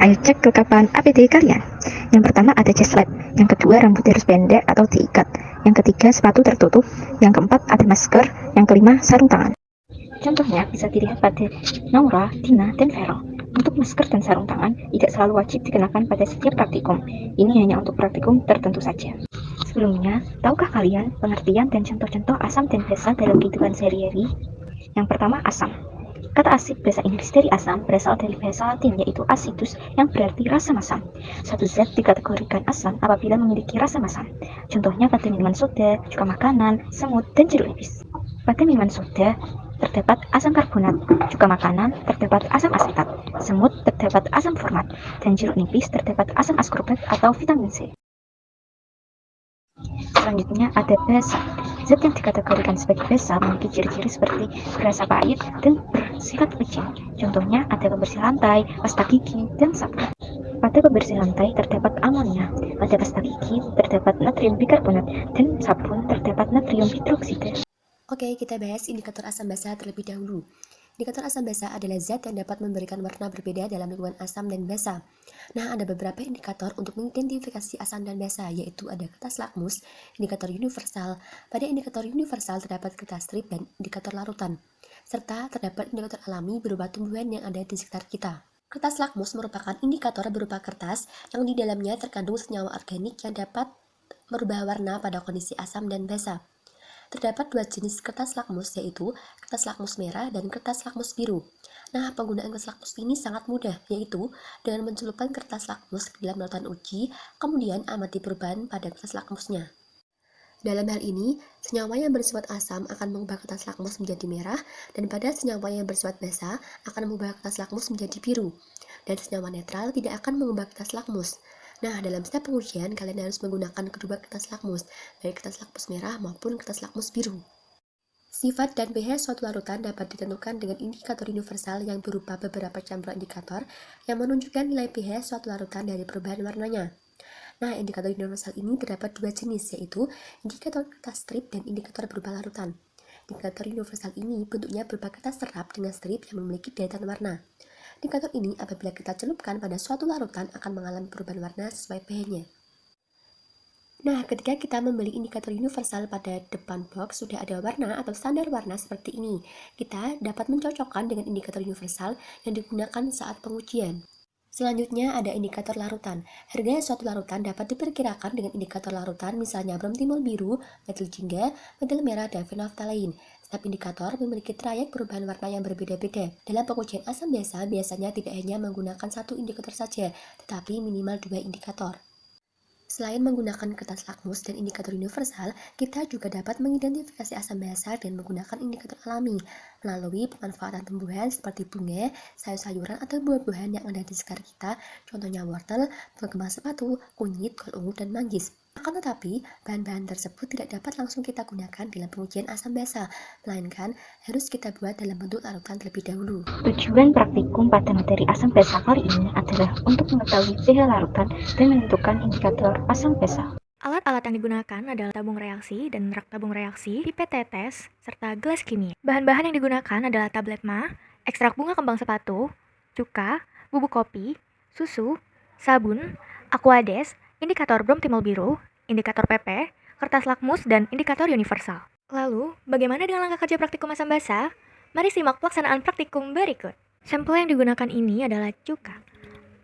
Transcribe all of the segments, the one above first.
Ayo cek kelengkapan APD kalian. Yang pertama ada chest lap, yang kedua rambut harus pendek atau diikat, yang ketiga sepatu tertutup, yang keempat ada masker, yang kelima sarung tangan. Contohnya bisa dilihat pada Naura, Tina, dan Vero. Untuk masker dan sarung tangan tidak selalu wajib dikenakan pada setiap praktikum. Ini hanya untuk praktikum tertentu saja. Sebelumnya, tahukah kalian pengertian dan contoh-contoh asam dan basa dalam kehidupan sehari-hari? Yang pertama, asam. Kata asam bahasa Inggris dari asam berasal dari bahasa Latin yaitu acidus yang berarti rasa masam. Suatu zat dikategorikan asam apabila memiliki rasa masam. Contohnya pada minuman soda, juga makanan, semut, dan jeruk nipis. Pada minuman soda terdapat asam karbonat, juga makanan terdapat asam asetat, semut terdapat asam format, dan jeruk nipis terdapat asam ascorbat atau vitamin C. Selanjutnya ada basa. Zat yang dikategorikan sebagai basa memiliki ciri-ciri seperti berasa pahit dan bersifat licin. Contohnya ada pembersih lantai, pasta gigi, dan sabun. Pada pembersih lantai terdapat amonia, pada pasta gigi terdapat natrium bikarbonat, dan sabun terdapat natrium hidroksida. Oke, kita bahas indikator asam basa terlebih dahulu. Indikator asam basa adalah zat yang dapat memberikan warna berbeda dalam lingkungan asam dan basa. Nah, ada beberapa indikator untuk mengidentifikasi asam dan basa, yaitu ada kertas lakmus, indikator universal. Pada indikator universal terdapat kertas strip dan indikator larutan, serta terdapat indikator alami berupa tumbuhan yang ada di sekitar kita. Kertas lakmus merupakan indikator berupa kertas yang di dalamnya terkandung senyawa organik yang dapat merubah warna pada kondisi asam dan basa. Terdapat dua jenis kertas lakmus, yaitu kertas lakmus merah dan kertas lakmus biru. Nah, penggunaan kertas lakmus ini sangat mudah, yaitu dengan mencelupkan kertas lakmus ke dalam larutan uji, kemudian amati perubahan pada kertas lakmusnya. Dalam hal ini, senyawa yang bersifat asam akan mengubah kertas lakmus menjadi merah, dan pada senyawa yang bersifat basa akan mengubah kertas lakmus menjadi biru, dan senyawa netral tidak akan mengubah kertas lakmus. Nah, dalam setiap pengujian, kalian harus menggunakan kedua kertas lakmus, baik kertas lakmus merah maupun kertas lakmus biru. Sifat dan pH suatu larutan dapat ditentukan dengan indikator universal yang berupa beberapa campuran indikator yang menunjukkan nilai pH suatu larutan dari perubahan warnanya. Nah, indikator universal ini terdapat dua jenis, yaitu indikator kertas strip dan indikator berupa larutan. Indikator universal ini bentuknya berupa kertas serap dengan strip yang memiliki deretan warna. Indikator ini apabila kita celupkan pada suatu larutan akan mengalami perubahan warna sesuai pH-nya. Nah, ketika kita membeli indikator universal pada depan box sudah ada warna atau standar warna seperti ini. Kita dapat mencocokkan dengan indikator universal yang digunakan saat pengujian. Selanjutnya ada indikator larutan. Harga suatu larutan dapat diperkirakan dengan indikator larutan misalnya bromtimol biru, metil jingga, metil merah, dan fenolftalein. Setiap indikator memiliki trayek perubahan warna yang berbeda-beda. Dalam pengujian asam basa biasanya tidak hanya menggunakan satu indikator saja, tetapi minimal dua indikator. Selain menggunakan kertas lakmus dan indikator universal, kita juga dapat mengidentifikasi asam basa dan menggunakan indikator alami melalui pemanfaatan tumbuhan seperti bunga, sayur-sayuran atau buah-buahan yang ada di sekitar kita, contohnya wortel, bunga kembang sepatu, kunyit, kol ungu, dan manggis. Akan tetapi, bahan-bahan tersebut tidak dapat langsung kita gunakan dalam pengujian asam basa, melainkan harus kita buat dalam bentuk larutan terlebih dahulu. Tujuan praktikum pada materi asam basa kali ini adalah untuk mengetahui pH larutan dan menentukan indikator asam basa. Alat-alat yang digunakan adalah tabung reaksi dan rak tabung reaksi, pipet tetes, serta gelas kimia. Bahan-bahan yang digunakan adalah tablet MA, ekstrak bunga kembang sepatu, cuka, bubuk kopi, susu, sabun, aquades, indikator bromtimol biru, indikator PP, kertas lakmus, dan indikator universal. Lalu, bagaimana dengan langkah kerja praktikum asam basa? Mari simak pelaksanaan praktikum berikut. Sampel yang digunakan ini adalah cuka.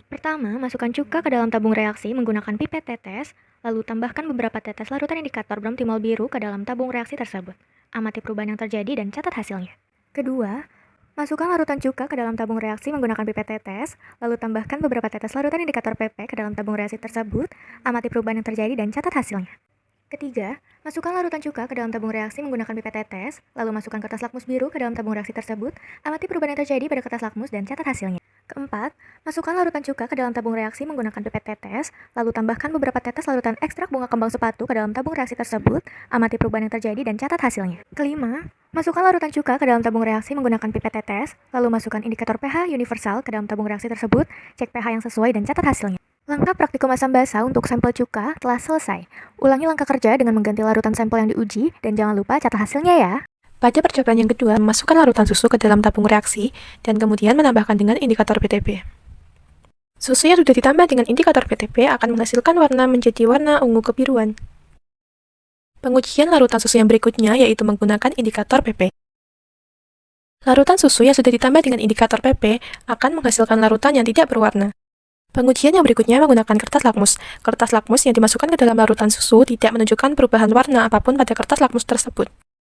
Pertama, masukkan cuka ke dalam tabung reaksi menggunakan pipet tetes, lalu tambahkan beberapa tetes larutan indikator bromtimol biru ke dalam tabung reaksi tersebut. Amati perubahan yang terjadi dan catat hasilnya. Kedua, masukkan larutan cuka ke dalam tabung reaksi menggunakan pipet tetes, lalu tambahkan beberapa tetes larutan indikator PP ke dalam tabung reaksi tersebut. Amati perubahan yang terjadi dan catat hasilnya. Ketiga, masukkan larutan cuka ke dalam tabung reaksi menggunakan pipet tetes, lalu masukkan kertas lakmus biru ke dalam tabung reaksi tersebut. Amati perubahan yang terjadi pada kertas lakmus dan catat hasilnya. Keempat, masukkan larutan cuka ke dalam tabung reaksi menggunakan pipet tetes, lalu tambahkan beberapa tetes larutan ekstrak bunga kembang sepatu ke dalam tabung reaksi tersebut. Amati perubahan yang terjadi dan catat hasilnya. Kelima, masukkan larutan cuka ke dalam tabung reaksi menggunakan pipet tetes, lalu masukkan indikator pH universal ke dalam tabung reaksi tersebut. Cek pH yang sesuai dan catat hasilnya. Langkah praktikum asam basa untuk sampel cuka telah selesai. Ulangi langkah kerja dengan mengganti larutan sampel yang diuji, dan jangan lupa catat hasilnya ya. Pada percobaan yang kedua, masukkan larutan susu ke dalam tabung reaksi dan kemudian menambahkan dengan indikator BTB. Susu yang sudah ditambah dengan indikator PTP akan menghasilkan warna menjadi warna ungu kebiruan. Pengujian larutan susu yang berikutnya yaitu menggunakan indikator PP. Larutan susu yang sudah ditambah dengan indikator PP akan menghasilkan larutan yang tidak berwarna. Pengujian yang berikutnya menggunakan kertas lakmus. Kertas lakmus yang dimasukkan ke dalam larutan susu tidak menunjukkan perubahan warna apapun pada kertas lakmus tersebut.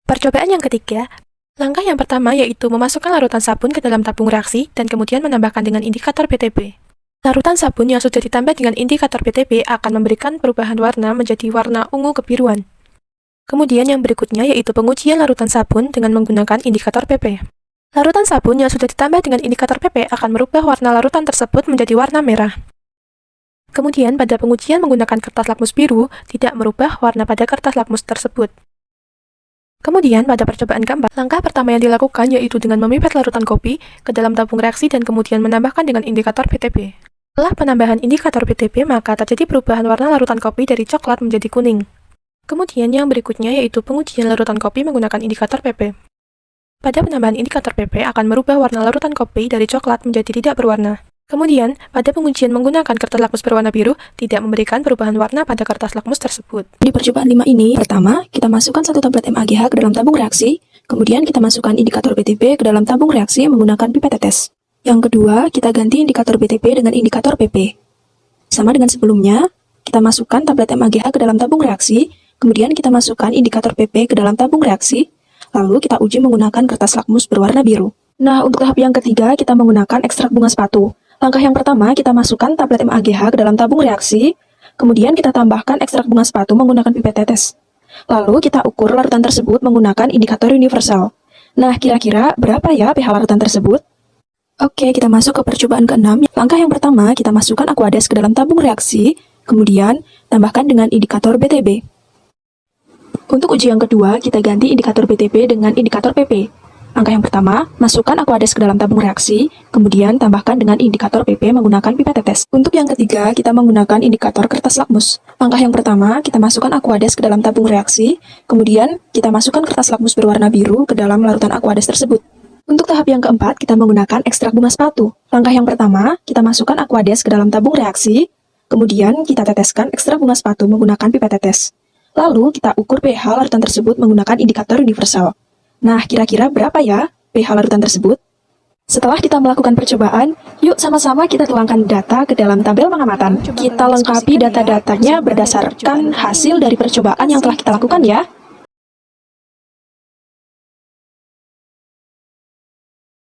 Percobaan yang ketiga, langkah yang pertama yaitu memasukkan larutan sabun ke dalam tabung reaksi dan kemudian menambahkan dengan indikator PTP. Larutan sabun yang sudah ditambah dengan indikator PTP akan memberikan perubahan warna menjadi warna ungu kebiruan. Kemudian yang berikutnya yaitu pengujian larutan sabun dengan menggunakan indikator PP. Larutan sabun yang sudah ditambah dengan indikator PP akan merubah warna larutan tersebut menjadi warna merah. Kemudian pada pengujian menggunakan kertas lakmus biru tidak merubah warna pada kertas lakmus tersebut. Kemudian pada percobaan keempat, langkah pertama yang dilakukan yaitu dengan memipet larutan kopi ke dalam tabung reaksi dan kemudian menambahkan dengan indikator PTP. Setelah penambahan indikator PTP, maka terjadi perubahan warna larutan kopi dari coklat menjadi kuning. Kemudian yang berikutnya yaitu pengujian larutan kopi menggunakan indikator PP. Pada penambahan indikator PP akan merubah warna larutan kopi dari coklat menjadi tidak berwarna. Kemudian, pada pengujian menggunakan kertas lakmus berwarna biru, tidak memberikan perubahan warna pada kertas lakmus tersebut. Di percobaan 5 ini, pertama, kita masukkan satu tablet MAGH ke dalam tabung reaksi, kemudian kita masukkan indikator BTP ke dalam tabung reaksi menggunakan pipet tetes. Yang kedua, kita ganti indikator BTP dengan indikator PP. Sama dengan sebelumnya, kita masukkan tablet MAGH ke dalam tabung reaksi, kemudian kita masukkan indikator PP ke dalam tabung reaksi, lalu kita uji menggunakan kertas lakmus berwarna biru. Nah, untuk tahap yang ketiga, kita menggunakan ekstrak bunga sepatu. Langkah yang pertama, kita masukkan tablet MAGH ke dalam tabung reaksi, kemudian kita tambahkan ekstrak bunga sepatu menggunakan pipet tetes. Lalu kita ukur larutan tersebut menggunakan indikator universal. Nah, kira-kira berapa ya pH larutan tersebut? Oke, kita masuk ke percobaan ke-6. Langkah yang pertama, kita masukkan Aquades ke dalam tabung reaksi, kemudian tambahkan dengan indikator BTB. Untuk uji yang kedua, kita ganti indikator BTP dengan indikator PP. Langkah yang pertama, masukkan Aquades ke dalam tabung reaksi, kemudian tambahkan dengan indikator PP menggunakan pipet tetes. Untuk yang ketiga, kita menggunakan indikator kertas lakmus. Langkah yang pertama, kita masukkan Aquades ke dalam tabung reaksi, kemudian kita masukkan kertas lakmus berwarna biru ke dalam larutan Aquades tersebut. Untuk tahap yang keempat, kita menggunakan ekstrak bunga sepatu. Langkah yang pertama, kita masukkan Aquades ke dalam tabung reaksi, kemudian kita teteskan ekstrak bunga sepatu menggunakan pipet tetes. Lalu, kita ukur pH larutan tersebut menggunakan indikator universal. Nah, kira-kira berapa ya pH larutan tersebut? Setelah kita melakukan percobaan, yuk sama-sama kita tuangkan data ke dalam tabel pengamatan. Kita lengkapi data-datanya berdasarkan hasil dari percobaan yang telah kita lakukan ya.